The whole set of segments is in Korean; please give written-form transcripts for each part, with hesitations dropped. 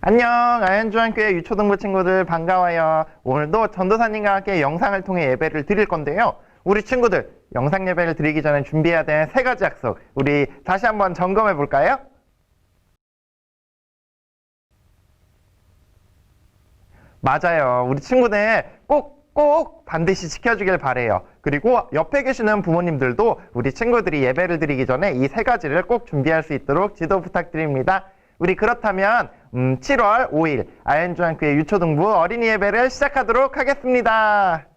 안녕, 아현중학교의 유초등부 친구들 반가워요. 오늘도 전도사님과 함께 영상을 통해 예배를 드릴 건데요. 우리 친구들, 영상 예배를 드리기 전에 준비해야 되는 세 가지 약속, 우리 다시 한번 점검해 볼까요? 맞아요. 우리 친구들 꼭 반드시 지켜주길 바래요. 그리고 옆에 계시는 부모님들도 우리 친구들이 예배를 드리기 전에 이 세 가지를 꼭 준비할 수 있도록 지도 부탁드립니다. 우리 그렇다면 7월 5일 아현중학교의 유초등부 어린이 예배를 시작하도록 하겠습니다.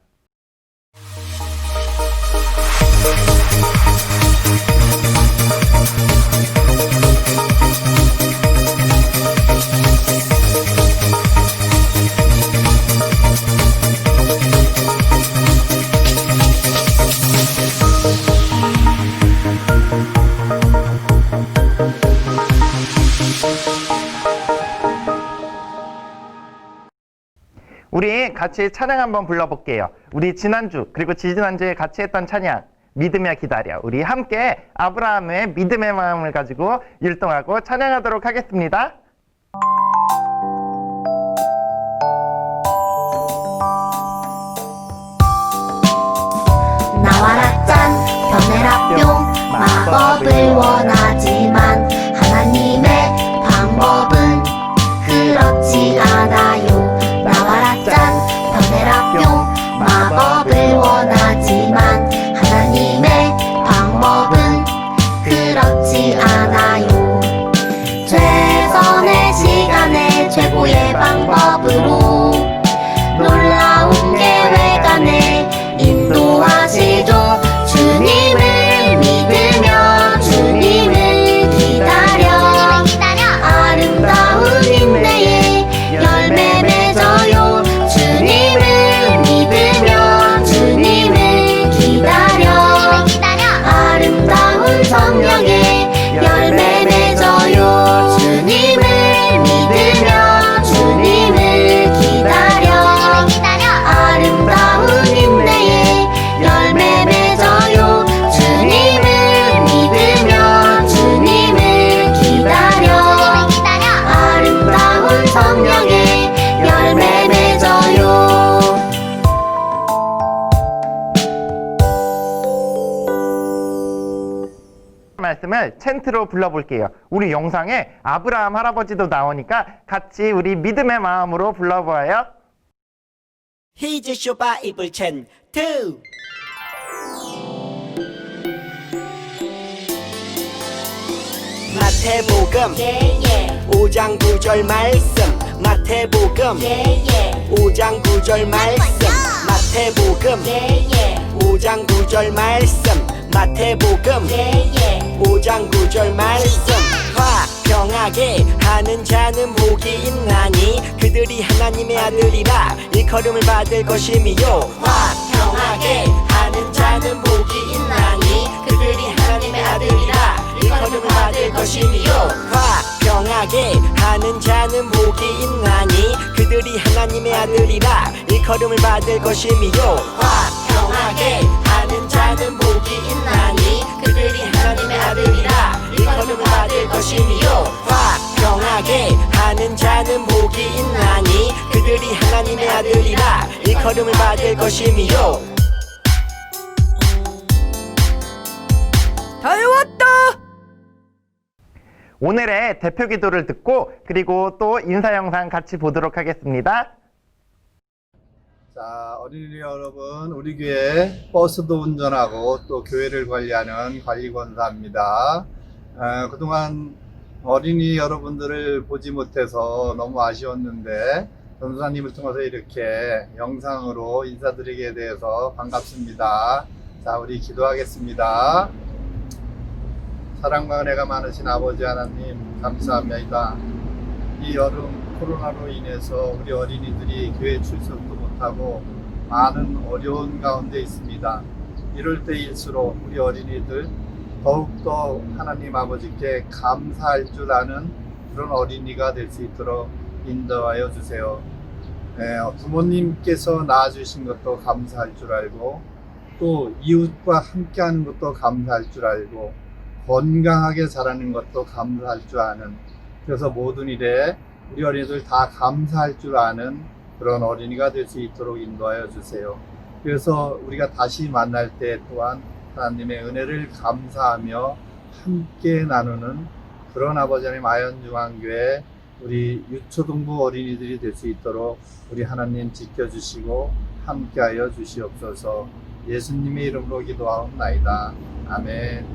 우리 같이 찬양 한번 불러볼게요. 우리 지난주 그리고 지지난주에 같이 했던 찬양 믿으며 기다려. 우리 함께 아브라함의 믿음의 마음을 가지고 율동하고 찬양하도록 하겠습니다. 나와라 짠 변해라 뿅 마법을 원하지만 하나님의 방법은 그렇지 않아요. 나와라 짠 변해라 뿅 마법을 원하지만 하나님의 방법은 그렇지 않아요. 최선의 시간에 최고의 방법으로 놀라운 계획 안에 인도하시죠. 주님을 믿으며 주님을 기다려 아름다운 인내의 열매 맺어요. 주님을 믿으며 주님을 기다려 아름다운 성령의 열매 맺어요. 주님을 믿으며 주님을 기다려 아름다운 인내의 열매 맺어요. 주님을 믿으며 주님을 기다려 아름다운 성령의 열매 맺어요. 말씀을 챈트로 불러볼게요. 우리 영상에 아브라함 할아버지도 나오니까 같이 우리 믿음의 마음으로 불러보아요. Here's your Bible chant 2. 마태복음 5장 9절 말씀. 마태복음 5장 9절 말씀. 마태복음 5장 9절 말씀. 마태복음 5장 9절 말씀. 화평하게 하는 자는 복이 있나니 그들이 하나님의 아들이라 일컬음을 받을 것이미요. 화평하게 하는 자는 복이 있나니 그들이 하나님의 아들이라 일컬음을 받을 것이미요. 화평하게 하는 자는 복이 있나니 그들이 하나님의 아들이라 일컬음을 받을 것이미요. 화평하게 하는 자는 복이 있나니 그들이 하나님의 아들이라 일컬음을 받을 것이미요. 화평하게 하는 자는 복이 있나니 그들이 하나님의 아들이라 일컬음을 받을 것이미요. 다 외웠다! 오늘의 대표 기도를 듣고 그리고 또 인사 영상 같이 보도록 하겠습니다. 자, 어린이 여러분, 우리 교회 버스도 운전하고 또 교회를 관리하는 관리권사입니다. 그동안 어린이 여러분들을 보지 못해서 너무 아쉬웠는데 전도사님을 통해서 이렇게 영상으로 인사드리게 돼서 반갑습니다. 자, 우리 기도하겠습니다. 사랑과 은혜가 많으신 아버지 하나님 감사합니다. 이 여름 코로나로 인해서 우리 어린이들이 교회 출석도 못하고 많은 어려운 가운데 있습니다. 이럴 때일수록 우리 어린이들 더욱더 하나님 아버지께 감사할 줄 아는 그런 어린이가 될 수 있도록 인도하여 주세요. 부모님께서 낳아주신 것도 감사할 줄 알고 또 이웃과 함께하는 것도 감사할 줄 알고 건강하게 자라는 것도 감사할 줄 아는, 그래서 모든 일에 우리 어린이들 다 감사할 줄 아는 그런 어린이가 될 수 있도록 인도하여 주세요. 그래서 우리가 다시 만날 때 또한 하나님의 은혜를 감사하며 함께 나누는 그런 아버지 하나님 아현중앙교회 우리 유초등부 어린이들이 될 수 있도록 우리 하나님 지켜주시고 함께하여 주시옵소서. 예수님의 이름으로 기도하옵나이다. 아멘.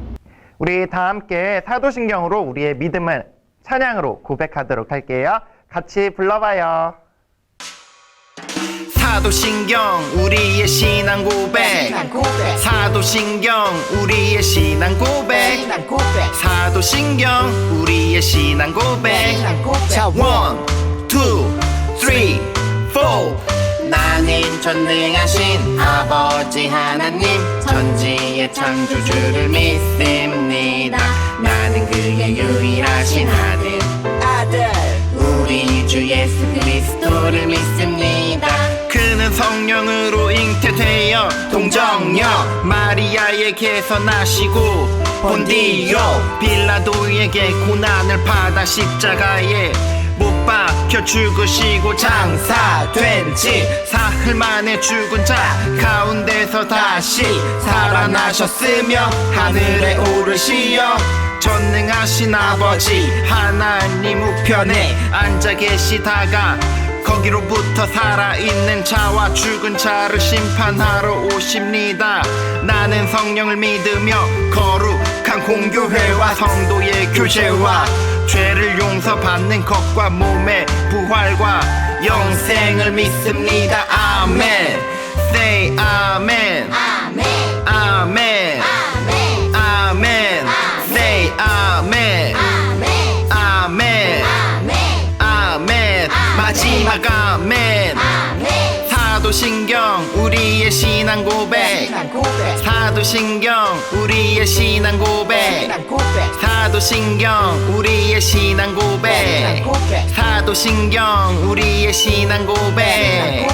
우리 다 함께 사도신경으로 우리의 믿음을 찬양으로 고백하도록 할게요. 같이 불러봐요. 사도신경 우리의 신앙 고백 사도신경 우리의 신앙 고백 사도신경 우리의 신앙 고백 자 1, 2, 3, 4 나는 전능하신 아버지 하나님 천지의 창조주를 믿습니다. 나는 그의 유일하신 아들 우리 주 예수 그리스도를 믿습니다. 그는 성령으로 잉태되어 동정녀 마리아에게서 나시고 본디오 빌라도에게 고난을 받아 십자가에 못 박혀 죽으시고 장사된 지 사흘 만에 죽은 자 가운데서 다시 살아나셨으며 하늘에 오르시어 전능하신 아버지 하나님 우편에 앉아 계시다가 거기로부터 살아있는 자와 죽은 자를 심판하러 오십니다. 나는 성령을 믿으며 거룩한 공교회와 성도의 교제와 죄를 용서받는 것과 몸의 부활과 영생을 믿습니다. 아멘. Say 아멘. 아멘 아멘. 아멘 아멘. Say 아멘. 아멘 아멘. 아멘 아멘. 마지막 아멘. 아멘 사도신경 우리의 신앙 고백 사도신경 우리의 신앙 고백 사도신경 우리의 신앙 고백 사도신경 우리의 신앙 고백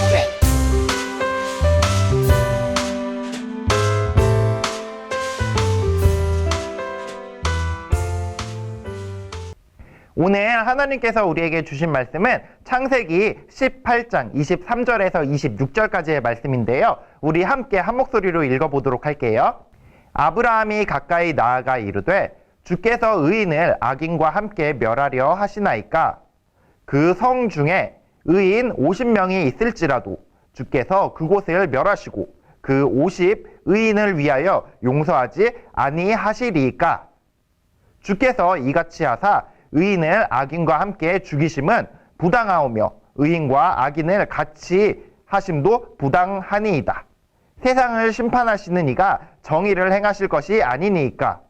오늘 하나님께서 우리에게 주신 말씀은 창세기 18장 23절에서 26절까지의 말씀인데요. 우리 함께 한 목소리로 읽어보도록 할게요. 아브라함이 가까이 나아가 이르되 주께서 의인을 악인과 함께 멸하려 하시나이까 그 성 중에 의인 50명이 있을지라도 주께서 그곳을 멸하시고 그 50 의인을 위하여 용서하지 아니하시리이까 주께서 이같이 하사 의인을 악인과 함께 죽이심은 부당하오며 의인과 악인을 같이 하심도 부당하니이다. 세상을 심판하시는 이가 정의를 행하실 것이 아니니이까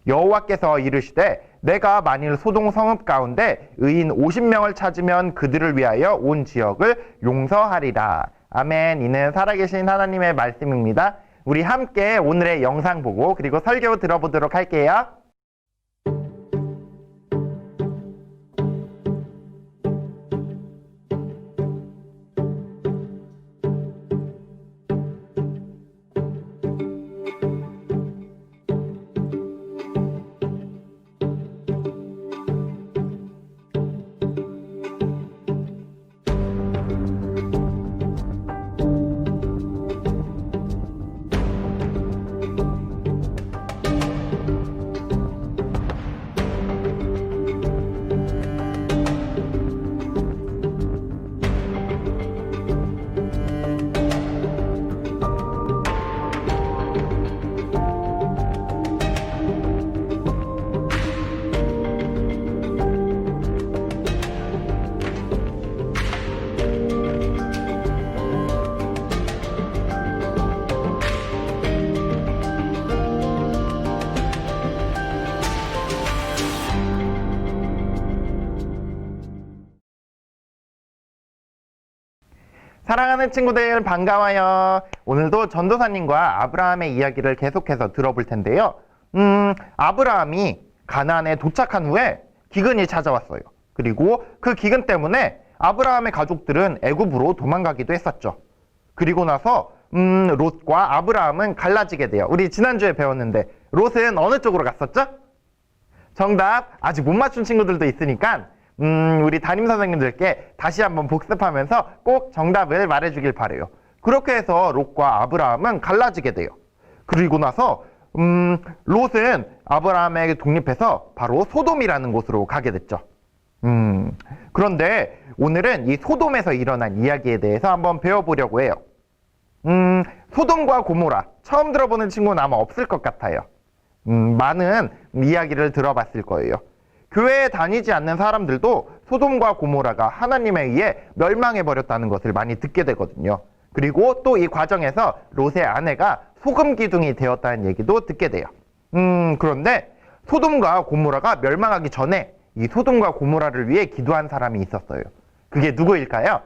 여호와께서 이르시되 내가 만일 소동 성읍 가운데 의인 50명을 찾으면 그들을 위하여 온 지역을 용서하리라. 아멘. 이는 살아계신 하나님의 말씀입니다. 우리 함께 오늘의 영상 보고 그리고 설교 들어보도록 할게요. 사랑하는 친구들 반가워요. 오늘도 전도사님과 아브라함의 이야기를 계속해서 들어볼 텐데요. 아브라함이 가나안에 도착한 후에 기근이 찾아왔어요. 그리고 그 기근 때문에 아브라함의 가족들은 애굽으로 도망가기도 했었죠. 그리고 나서 롯과 아브라함은 갈라지게 돼요. 우리 지난주에 배웠는데 롯은 어느 쪽으로 갔었죠? 정답 아직 못 맞춘 친구들도 있으니까 우리 담임 선생님들께 다시 한번 복습하면서 꼭 정답을 말해주길 바래요. 그렇게 해서 롯과 아브라함은 갈라지게 돼요. 그리고 나서 롯은 아브라함에게 독립해서 바로 소돔이라는 곳으로 가게 됐죠. 그런데 오늘은 이 소돔에서 일어난 이야기에 대해서 한번 배워보려고 해요. 소돔과 고모라 처음 들어보는 친구는 아마 없을 것 같아요. 많은 이야기를 들어봤을 거예요. 교회에 다니지 않는 사람들도 소돔과 고모라가 하나님에 의해 멸망해버렸다는 것을 많이 듣게 되거든요. 그리고 또 이 과정에서 롯의 아내가 소금 기둥이 되었다는 얘기도 듣게 돼요. 그런데 소돔과 고모라가 멸망하기 전에 이 소돔과 고모라를 위해 기도한 사람이 있었어요. 그게 누구일까요?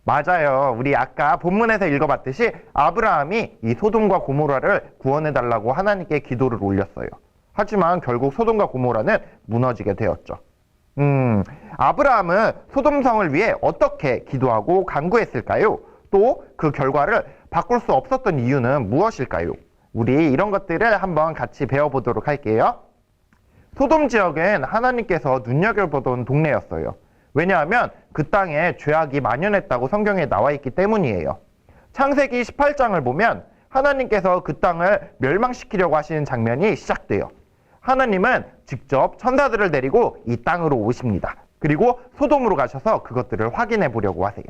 맞아요. 우리 아까 본문에서 읽어봤듯이 아브라함이 이 소돔과 고모라를 구원해달라고 하나님께 기도를 올렸어요. 하지만 결국 소돔과 고모라는 무너지게 되었죠. 아브라함은 소돔성을 위해 어떻게 기도하고 간구했을까요? 또 그 결과를 바꿀 수 없었던 이유는 무엇일까요? 우리 이런 것들을 한번 같이 배워보도록 할게요. 소돔 지역은 하나님께서 눈여겨보던 동네였어요. 왜냐하면 그 땅에 죄악이 만연했다고 성경에 나와 있기 때문이에요. 창세기 18장을 보면 하나님께서 그 땅을 멸망시키려고 하시는 장면이 시작돼요. 하나님은 직접 천사들을 데리고 이 땅으로 오십니다. 그리고 소돔으로 가셔서 그것들을 확인해 보려고 하세요.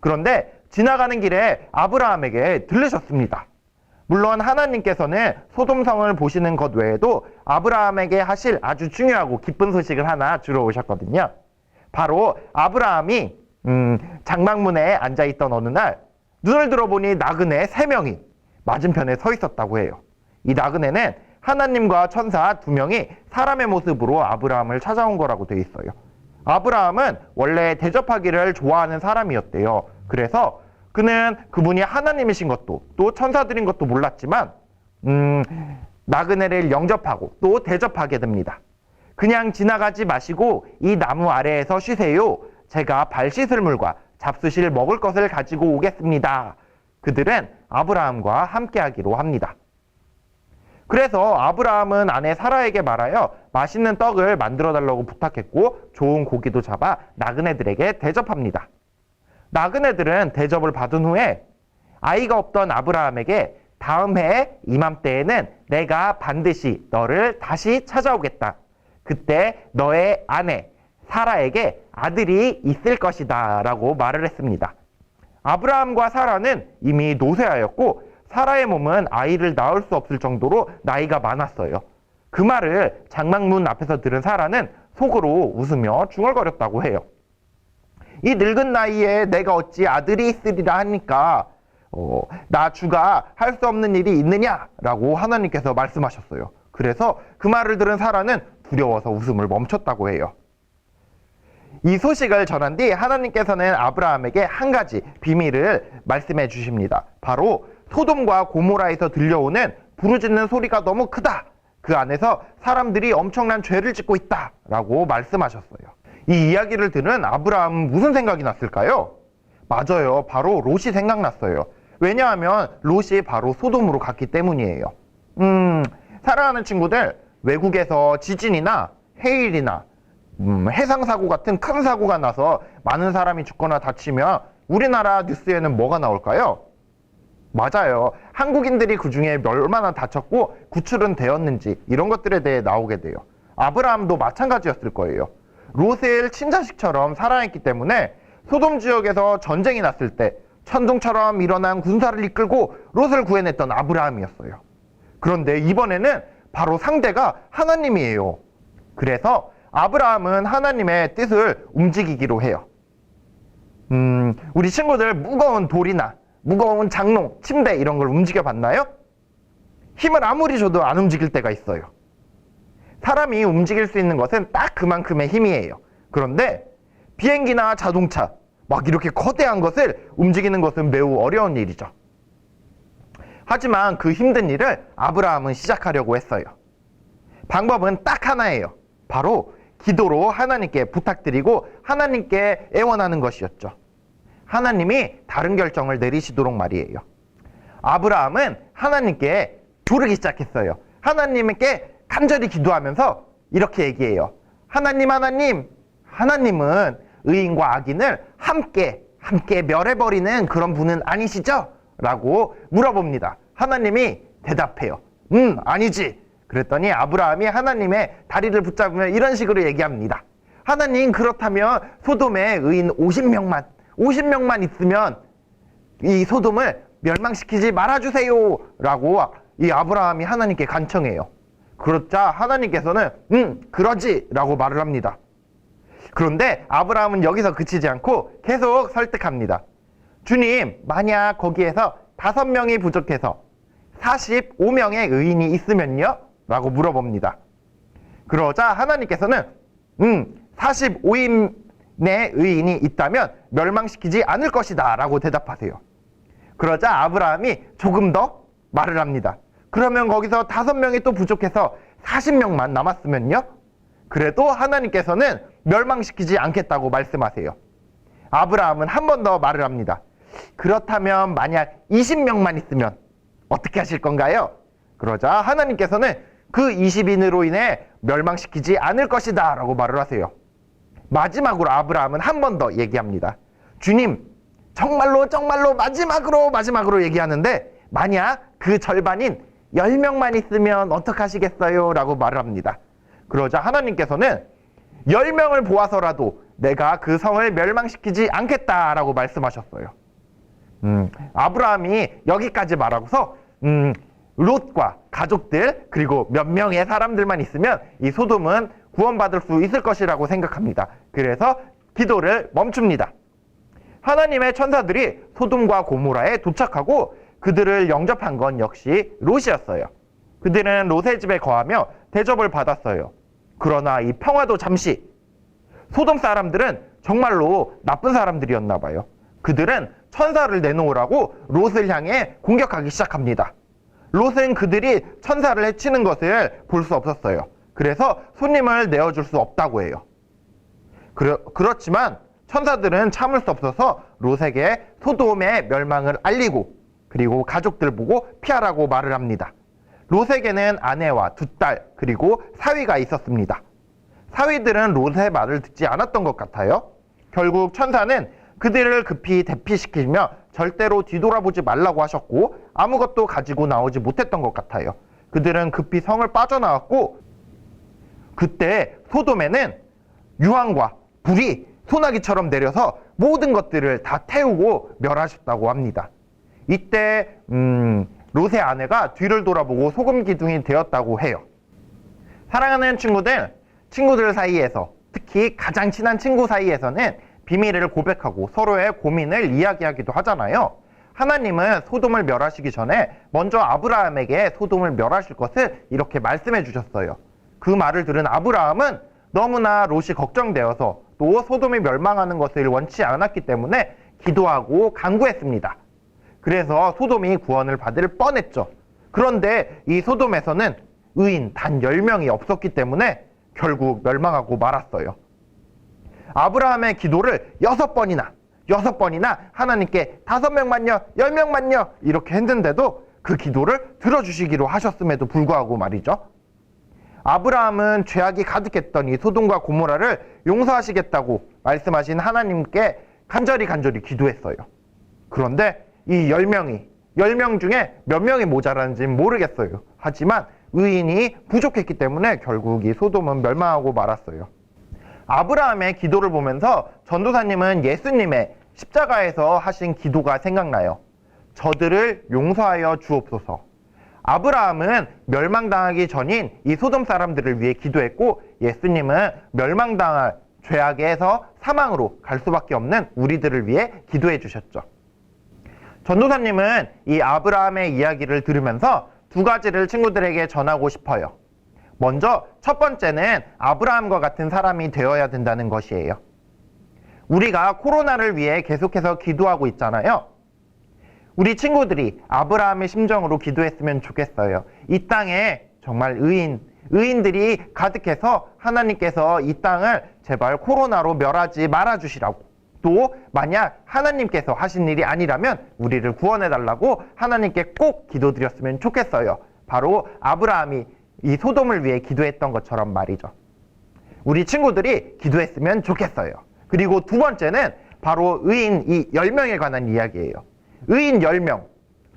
그런데 지나가는 길에 아브라함에게 들르셨습니다. 물론 하나님께서는 소돔성을 보시는 것 외에도 아브라함에게 하실 아주 중요하고 기쁜 소식을 하나 주러 오셨거든요. 바로 아브라함이 장막문에 앉아있던 어느 날 눈을 들어보니 나그네 3명이 맞은편에 서 있었다고 해요. 이 나그네는 하나님과 천사 2명이 사람의 모습으로 아브라함을 찾아온 거라고 되어 있어요. 아브라함은 원래 대접하기를 좋아하는 사람이었대요. 그래서 그는 그분이 하나님이신 것도 또 천사들인 것도 몰랐지만 나그네를 영접하고 또 대접하게 됩니다. 그냥 지나가지 마시고 이 나무 아래에서 쉬세요. 제가 발 씻을 물과 잡수실 먹을 것을 가지고 오겠습니다. 그들은 아브라함과 함께하기로 합니다. 그래서 아브라함은 아내 사라에게 말하여 맛있는 떡을 만들어 달라고 부탁했고 좋은 고기도 잡아 나그네들에게 대접합니다. 나그네들은 대접을 받은 후에 아이가 없던 아브라함에게 다음 해 이맘때에는 내가 반드시 너를 다시 찾아오겠다. 그때 너의 아내 사라에게 아들이 있을 것이다 라고 말을 했습니다. 아브라함과 사라는 이미 노쇠하였고 사라의 몸은 아이를 낳을 수 없을 정도로 나이가 많았어요. 그 말을 장막문 앞에서 들은 사라는 속으로 웃으며 중얼거렸다고 해요. 이 늙은 나이에 내가 어찌 아들이 있으리라 하니까 나 주가 할 수 없는 일이 있느냐라고 하나님께서 말씀하셨어요. 그래서 그 말을 들은 사라는 두려워서 웃음을 멈췄다고 해요. 이 소식을 전한 뒤 하나님께서는 아브라함에게 한 가지 비밀을 말씀해 주십니다. 바로 소돔과 고모라에서 들려오는 부르짖는 소리가 너무 크다. 그 안에서 사람들이 엄청난 죄를 짓고 있다 라고 말씀하셨어요. 이 이야기를 들은 아브라함은 무슨 생각이 났을까요? 맞아요. 바로 롯이 생각났어요. 왜냐하면 롯이 바로 소돔으로 갔기 때문이에요. 사랑하는 친구들, 외국에서 지진이나 해일이나 해상사고 같은 큰 사고가 나서 많은 사람이 죽거나 다치면 우리나라 뉴스에는 뭐가 나올까요? 맞아요. 한국인들이 그 중에 얼마나 다쳤고 구출은 되었는지 이런 것들에 대해 나오게 돼요. 아브라함도 마찬가지였을 거예요. 롯을 친자식처럼 사랑했기 때문에 소돔 지역에서 전쟁이 났을 때 천둥처럼 일어난 군사를 이끌고 롯을 구해냈던 아브라함이었어요. 그런데 이번에는 바로 상대가 하나님이에요. 그래서 아브라함은 하나님의 뜻을 움직이기로 해요. 우리 친구들 무거운 돌이나 무거운 장롱, 침대 이런 걸 움직여 봤나요? 힘을 아무리 줘도 안 움직일 때가 있어요. 사람이 움직일 수 있는 것은 딱 그만큼의 힘이에요. 그런데 비행기나 자동차, 막 이렇게 거대한 것을 움직이는 것은 매우 어려운 일이죠. 하지만 그 힘든 일을 아브라함은 시작하려고 했어요. 방법은 딱 하나예요. 바로 기도로 하나님께 부탁드리고 하나님께 애원하는 것이었죠. 하나님이 다른 결정을 내리시도록 말이에요. 아브라함은 하나님께 부르기 시작했어요. 하나님께 간절히 기도하면서 이렇게 얘기해요. 하나님, 하나님, 하나님은 의인과 악인을 함께 멸해버리는 그런 분은 아니시죠? 라고 물어봅니다. 하나님이 대답해요. 아니지. 그랬더니 아브라함이 하나님의 다리를 붙잡으며 이런 식으로 얘기합니다. 하나님, 그렇다면 소돔에 의인 50명만 있으면 이 소돔을 멸망시키지 말아주세요. 라고 이 아브라함이 하나님께 간청해요. 그렇자 하나님께서는 그러지 라고 말을 합니다. 그런데 아브라함은 여기서 그치지 않고 계속 설득합니다. 주님, 만약 거기에서 5명이 부족해서 45명의 의인이 있으면요? 라고 물어봅니다. 그러자 하나님께서는 45인의 의인이 있다면 멸망시키지 않을 것이다 라고 대답하세요. 그러자 아브라함이 조금 더 말을 합니다. 그러면 거기서 5명이 또 부족해서 40명만 남았으면요? 그래도 하나님께서는 멸망시키지 않겠다고 말씀하세요. 아브라함은 한 번 더 말을 합니다. 그렇다면 만약 20명만 있으면 어떻게 하실 건가요? 그러자 하나님께서는 그 20인으로 인해 멸망시키지 않을 것이다 라고 말을 하세요. 마지막으로 아브라함은 한 번 더 얘기합니다. 주님, 정말로 마지막으로 얘기하는데 만약 그 절반인 10명만 있으면 어떡하시겠어요? 라고 말을 합니다. 그러자 하나님께서는 10명을 보아서라도 내가 그 성을 멸망시키지 않겠다라고 말씀하셨어요. 아브라함이 여기까지 말하고서 롯과 가족들 그리고 몇 명의 사람들만 있으면 이 소돔은 구원받을 수 있을 것이라고 생각합니다. 그래서 기도를 멈춥니다. 하나님의 천사들이 소돔과 고모라에 도착하고 그들을 영접한 건 역시 롯이었어요. 그들은 롯의 집에 거하며 대접을 받았어요. 그러나 이 평화도 잠시. 소돔 사람들은 정말로 나쁜 사람들이었나 봐요. 그들은 천사를 내놓으라고 롯을 향해 공격하기 시작합니다. 롯은 그들이 천사를 해치는 것을 볼 수 없었어요. 그래서 손님을 내어줄 수 없다고 해요. 그렇지만 천사들은 참을 수 없어서 롯에게 소돔의 멸망을 알리고 그리고 가족들 보고 피하라고 말을 합니다. 롯에게는 아내와 2딸 그리고 사위가 있었습니다. 사위들은 롯의 말을 듣지 않았던 것 같아요. 결국 천사는 그들을 급히 대피시키며 절대로 뒤돌아보지 말라고 하셨고 아무것도 가지고 나오지 못했던 것 같아요. 그들은 급히 성을 빠져나왔고 그때 소돔에는 유황과 불이 소나기처럼 내려서 모든 것들을 다 태우고 멸하셨다고 합니다. 이때 롯의 아내가 뒤를 돌아보고 소금 기둥이 되었다고 해요. 사랑하는 친구들 사이에서 특히 가장 친한 친구 사이에서는 비밀을 고백하고 서로의 고민을 이야기하기도 하잖아요. 하나님은 소돔을 멸하시기 전에 먼저 아브라함에게 소돔을 멸하실 것을 이렇게 말씀해 주셨어요. 그 말을 들은 아브라함은 너무나 롯이 걱정되어서 또 소돔이 멸망하는 것을 원치 않았기 때문에 기도하고 간구했습니다. 그래서 소돔이 구원을 받을 뻔했죠. 그런데 이 소돔에서는 의인 단 10명이 없었기 때문에 결국 멸망하고 말았어요. 아브라함의 기도를 6번이나 하나님께 5명만요, 10명만요 이렇게 했는데도 그 기도를 들어주시기로 하셨음에도 불구하고 말이죠. 아브라함은 죄악이 가득했던 이 소돔과 고모라를 용서하시겠다고 말씀하신 하나님께 간절히 기도했어요. 그런데 이 10명 중에 몇 명이 모자라는지는 모르겠어요. 하지만 의인이 부족했기 때문에 결국 이 소돔은 멸망하고 말았어요. 아브라함의 기도를 보면서 전도사님은 예수님의 십자가에서 하신 기도가 생각나요. 저들을 용서하여 주옵소서. 아브라함은 멸망당하기 전인 이 소돔 사람들을 위해 기도했고 예수님은 멸망당할 죄악에서 사망으로 갈 수밖에 없는 우리들을 위해 기도해 주셨죠. 전도사님은 이 아브라함의 이야기를 들으면서 2가지를 친구들에게 전하고 싶어요. 먼저 첫 번째는 아브라함과 같은 사람이 되어야 된다는 것이에요. 우리가 코로나를 위해 계속해서 기도하고 있잖아요. 우리 친구들이 아브라함의 심정으로 기도했으면 좋겠어요. 이 땅에 정말 의인들이 가득해서 하나님께서 이 땅을 제발 코로나로 멸하지 말아주시라고, 또 만약 하나님께서 하신 일이 아니라면 우리를 구원해달라고 하나님께 꼭 기도드렸으면 좋겠어요. 바로 아브라함이 이 소돔을 위해 기도했던 것처럼 말이죠. 우리 친구들이 기도했으면 좋겠어요. 그리고 두 번째는 바로 의인 이 10명에 관한 이야기예요. 의인 10명.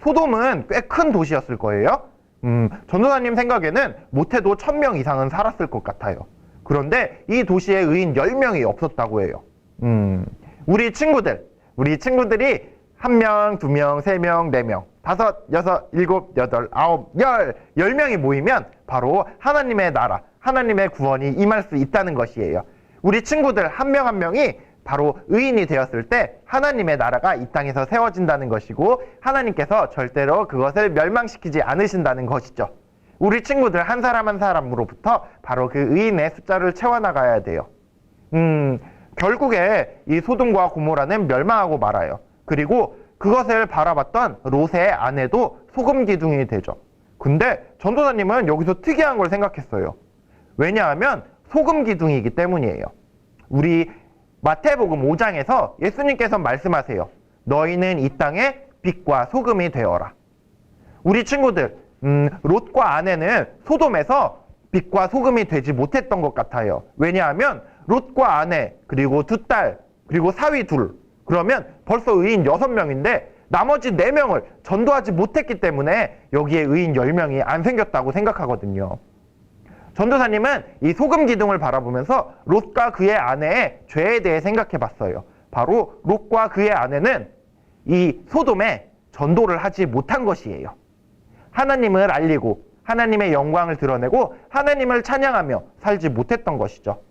소돔은 꽤 큰 도시였을 거예요. 전도사님 생각에는 못해도 1000명 이상은 살았을 것 같아요. 그런데 이 도시에 의인 10명이 없었다고 해요. 우리 친구들이 1명, 2명, 3명, 4명, 5, 6, 7, 8, 9, 10명이 모이면 바로 하나님의 나라, 하나님의 구원이 임할 수 있다는 것이에요. 우리 친구들 한 명 한 명이 바로 의인이 되었을 때 하나님의 나라가 이 땅에서 세워진다는 것이고 하나님께서 절대로 그것을 멸망시키지 않으신다는 것이죠. 우리 친구들 한 사람 한 사람으로부터 바로 그 의인의 숫자를 채워나가야 돼요. 결국에 이 소돔과 고모라는 멸망하고 말아요. 그리고 그것을 바라봤던 롯의 아내도 소금 기둥이 되죠. 근데 전도사님은 여기서 특이한 걸 생각했어요. 왜냐하면 소금 기둥이기 때문이에요. 우리 마태복음 5장에서 예수님께서 말씀하세요. 너희는 이 땅에 빛과 소금이 되어라. 우리 친구들 롯과 아내는 소돔에서 빛과 소금이 되지 못했던 것 같아요. 왜냐하면 롯과 아내 그리고 두 딸 그리고 사위 둘 그러면 벌써 의인 6명인데 나머지 4명을 전도하지 못했기 때문에 여기에 의인 10명이 안 생겼다고 생각하거든요. 전도사님은 이 소금 기둥을 바라보면서 롯과 그의 아내의 죄에 대해 생각해 봤어요. 바로 롯과 그의 아내는 이 소돔에 전도를 하지 못한 것이에요. 하나님을 알리고 하나님의 영광을 드러내고 하나님을 찬양하며 살지 못했던 것이죠.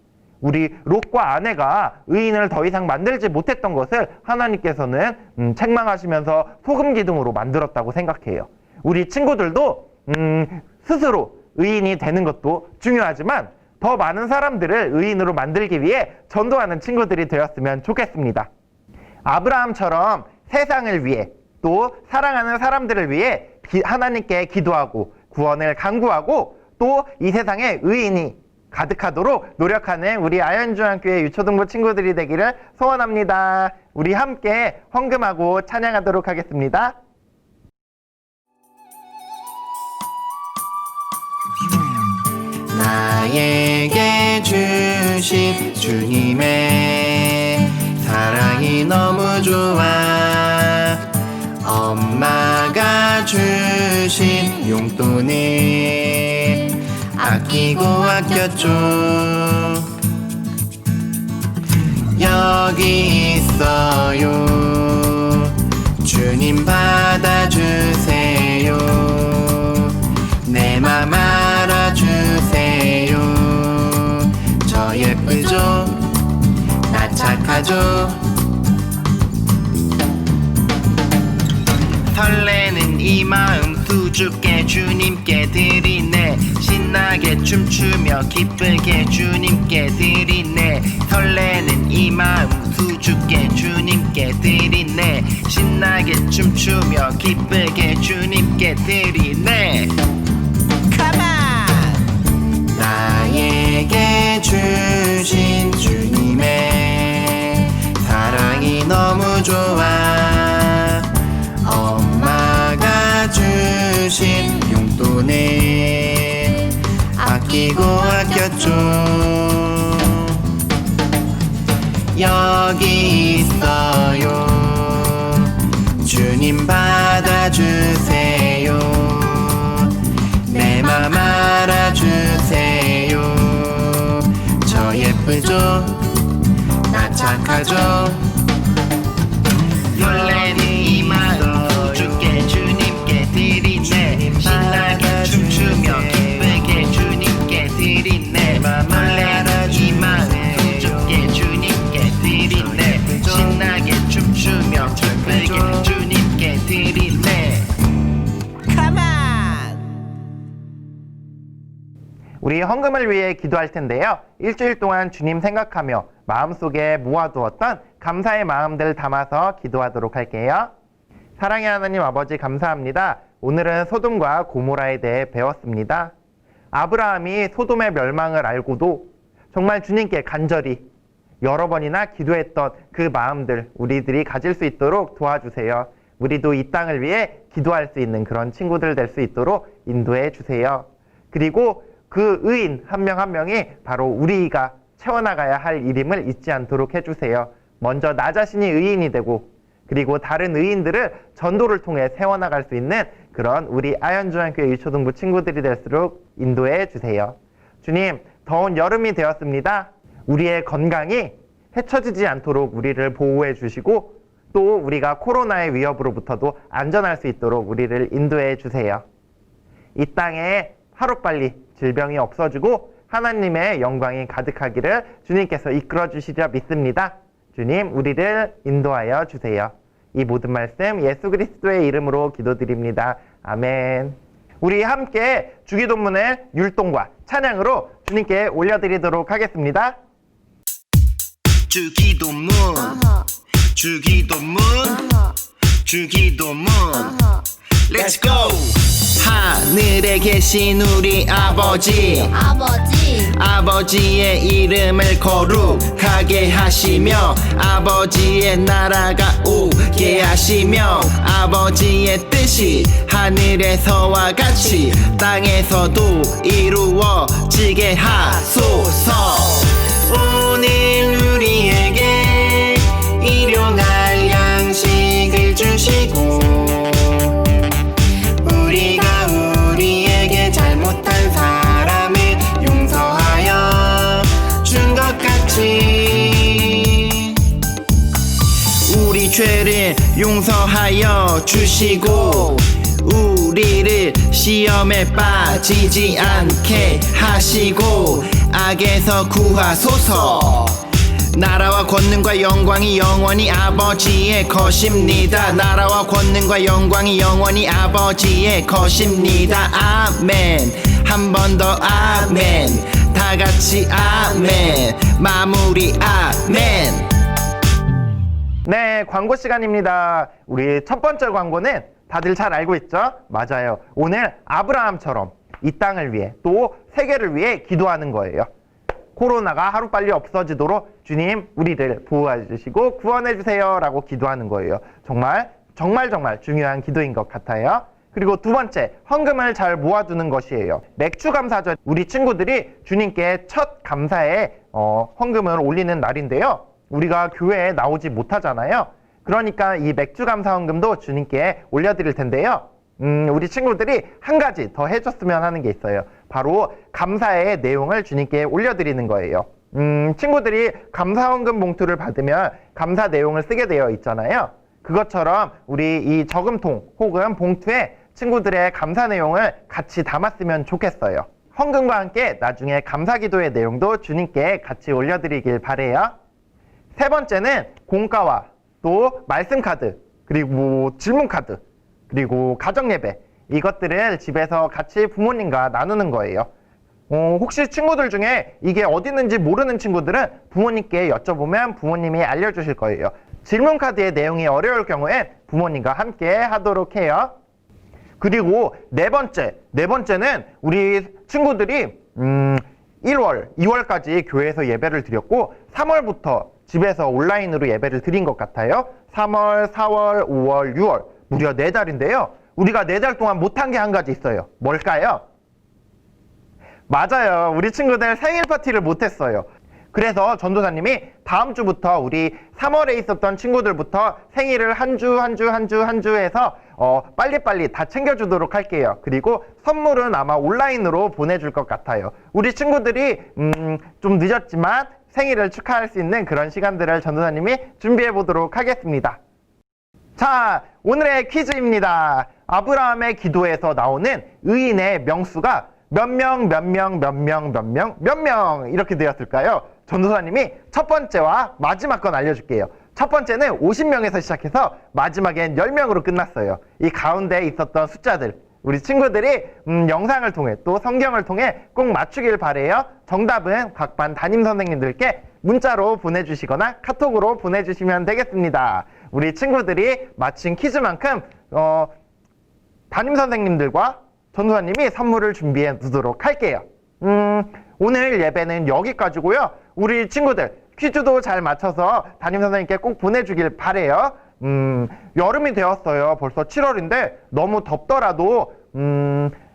우리 롯과 아내가 의인을 더 이상 만들지 못했던 것을 하나님께서는 책망하시면서 소금 기둥으로 만들었다고 생각해요. 우리 친구들도 스스로 의인이 되는 것도 중요하지만 더 많은 사람들을 의인으로 만들기 위해 전도하는 친구들이 되었으면 좋겠습니다. 아브라함처럼 세상을 위해 또 사랑하는 사람들을 위해 하나님께 기도하고 구원을 간구하고 또 이 세상에 의인이 가득하도록 노력하는 우리 아현중학교의 유초등부 친구들이 되기를 소원합니다. 우리 함께 헌금하고 찬양하도록 하겠습니다. 나에게 주신 주님의 사랑이 너무 좋아. 엄마가 주신 용돈을 아끼고 아꼈죠. 여기 있어요. 주님 받아주세요. 내 맘 알아주세요. 저 예쁘죠? 나 착하죠? 설레는 이 마음 수줍게 주님께 드리네. 신나게 춤추며 기쁘게 주님께 드리네. 설레는 이 마음 수줍게 주님께 드리네. 신나게 춤추며 기쁘게 주님께 드리네. 나에게 주신 주님의 사랑이 너무 좋아. 엄마가 주신 용돈을 아끼고 아꼈죠. 여기 있어요. 주님 받아주세요. 내 맘 알아주세요. 저 예쁘죠? 나 착하죠? 설레는 이 마음 수줍게 주님께 드리네. 신나게 춤추며 기쁘게 주님께 드리네. 설레는 이 마음 수줍게 주님께 드리네. 신나게 춤추며 기쁘게 주님께 드리네. 우리 헌금을 위해 기도할 텐데요. 일주일 동안 주님 생각하며 마음속에 모아두었던 감사의 마음들 담아서 기도하도록 할게요. 사랑의 하나님 아버지 감사합니다. 오늘은 소돔과 고모라에 대해 배웠습니다. 아브라함이 소돔의 멸망을 알고도 정말 주님께 간절히 여러 번이나 기도했던 그 마음들 우리들이 가질 수 있도록 도와주세요. 우리도 이 땅을 위해 기도할 수 있는 그런 친구들 될 수 있도록 인도해 주세요. 그리고 그 의인 한 명 한 명이 바로 우리가 채워나가야 할 일임을 잊지 않도록 해주세요. 먼저 나 자신이 의인이 되고 그리고 다른 의인들을 전도를 통해 세워나갈 수 있는 그런 우리 아현중앙교회 유초등부 친구들이 될수록 인도해 주세요. 주님, 더운 여름이 되었습니다. 우리의 건강이 해쳐지지 않도록 우리를 보호해 주시고 또 우리가 코로나의 위협으로부터도 안전할 수 있도록 우리를 인도해 주세요. 이 땅에 하루빨리 질병이 없어지고 하나님의 영광이 가득하기를 주님께서 이끌어 주시리라 믿습니다. 주님, 우리를 인도하여 주세요. 이 모든 말씀 예수 그리스도의 이름으로 기도드립니다. 아멘. 우리 함께 주기도문을 율동과 찬양으로 주님께 올려드리도록 하겠습니다. 주기도문 주기도문 주기도문 Let's go! 하늘에 계신 우리 아버지 아버지의 이름을 거룩하게 하시며 아버지의 나라가 오게 하시며 아버지의 뜻이 하늘에서와 같이 땅에서도 이루어지게 하소서. 오늘 우리에게 일용할 양식을 주시고 우리가 우리에게 잘못한 사람을 용서하여 준 것 같이 우리 죄를 용서하여 주시고 우리를 시험에 빠지지 않게 하시고 악에서 구하소서. 나라와 권능과 영광이 영원히 아버지의 것입니다. 나라와 권능과 영광이 영원히 아버지의 것입니다. 아멘. 한 번 더 아멘. 다 같이 아멘. 마무리 아멘. 네, 광고 시간입니다. 우리 첫 번째 광고는 다들 잘 알고 있죠? 맞아요. 오늘 아브라함처럼 이 땅을 위해 또 세계를 위해 기도하는 거예요. 코로나가 하루빨리 없어지도록 주님 우리를 보호해 주시고 구원해 주세요 라고 기도하는 거예요. 정말 중요한 기도인 것 같아요. 그리고 두 번째, 헌금을 잘 모아두는 것이에요. 맥주 감사절, 우리 친구들이 주님께 첫 감사에 헌금을 올리는 날인데요. 우리가 교회에 나오지 못하잖아요. 그러니까 이 맥주 감사 헌금도 주님께 올려드릴 텐데요. 우리 친구들이 한 가지 더 해줬으면 하는 게 있어요. 바로 감사의 내용을 주님께 올려드리는 거예요. 친구들이 감사 헌금 봉투를 받으면 감사 내용을 쓰게 되어 있잖아요. 그것처럼 우리 이 저금통 혹은 봉투에 친구들의 감사 내용을 같이 담았으면 좋겠어요. 헌금과 함께 나중에 감사 기도의 내용도 주님께 같이 올려드리길 바래요. 세 번째는 공과와 또 말씀 카드, 그리고 질문 카드, 그리고 가정 예배, 이것들을 집에서 같이 부모님과 나누는 거예요. 혹시 친구들 중에 이게 어디 있는지 모르는 친구들은 부모님께 여쭤보면 부모님이 알려주실 거예요. 질문 카드의 내용이 어려울 경우엔 부모님과 함께 하도록 해요. 그리고 네 번째는 우리 친구들이 1월, 2월까지 교회에서 예배를 드렸고 3월부터 집에서 온라인으로 예배를 드린 것 같아요. 3월, 4월, 5월, 6월 무려 4달인데요. 우리가 4달 동안 못한 게 한 가지 있어요. 뭘까요? 맞아요. 우리 친구들 생일 파티를 못했어요. 그래서 전도사님이 다음 주부터 우리 3월에 있었던 친구들부터 생일을 한 주 해서 빨리빨리 다 챙겨주도록 할게요. 그리고 선물은 아마 온라인으로 보내줄 것 같아요. 우리 친구들이 좀 늦었지만 생일을 축하할 수 있는 그런 시간들을 전도사님이 준비해 보도록 하겠습니다. 자, 오늘의 퀴즈입니다. 아브라함의 기도에서 나오는 의인의 명수가 몇 명 이렇게 되었을까요? 전도사님이 첫 번째와 마지막 건 알려줄게요. 첫 번째는 50명에서 시작해서 마지막엔 10명으로 끝났어요. 이 가운데 있었던 숫자들, 우리 친구들이 영상을 통해 또 성경을 통해 꼭 맞추길 바래요. 정답은 각 반 담임 선생님들께 문자로 보내주시거나 카톡으로 보내주시면 되겠습니다. 우리 친구들이 맞힌 퀴즈만큼 담임 선생님들과 전도사님이 선물을 준비해 두도록 할게요. 오늘 예배는 여기까지고요. 우리 친구들 퀴즈도 잘 맞춰서 담임 선생님께 꼭 보내주길 바래요. 여름이 되었어요. 벌써 7월인데 너무 덥더라도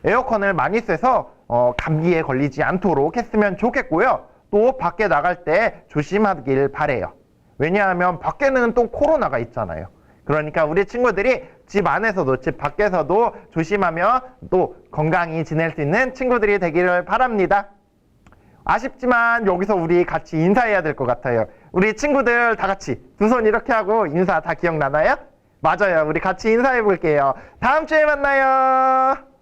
에어컨을 많이 쐬서 감기에 걸리지 않도록 했으면 좋겠고요. 또 밖에 나갈 때 조심하길 바래요. 왜냐하면 밖에는 또 코로나가 있잖아요. 그러니까 우리 친구들이 집 안에서도 집 밖에서도 조심하며 또 건강히 지낼 수 있는 친구들이 되기를 바랍니다. 아쉽지만 여기서 우리 같이 인사해야 될 것 같아요. 우리 친구들 다 같이 두 손 이렇게 하고 인사 다 기억나나요? 맞아요. 우리 같이 인사해 볼게요. 다음 주에 만나요.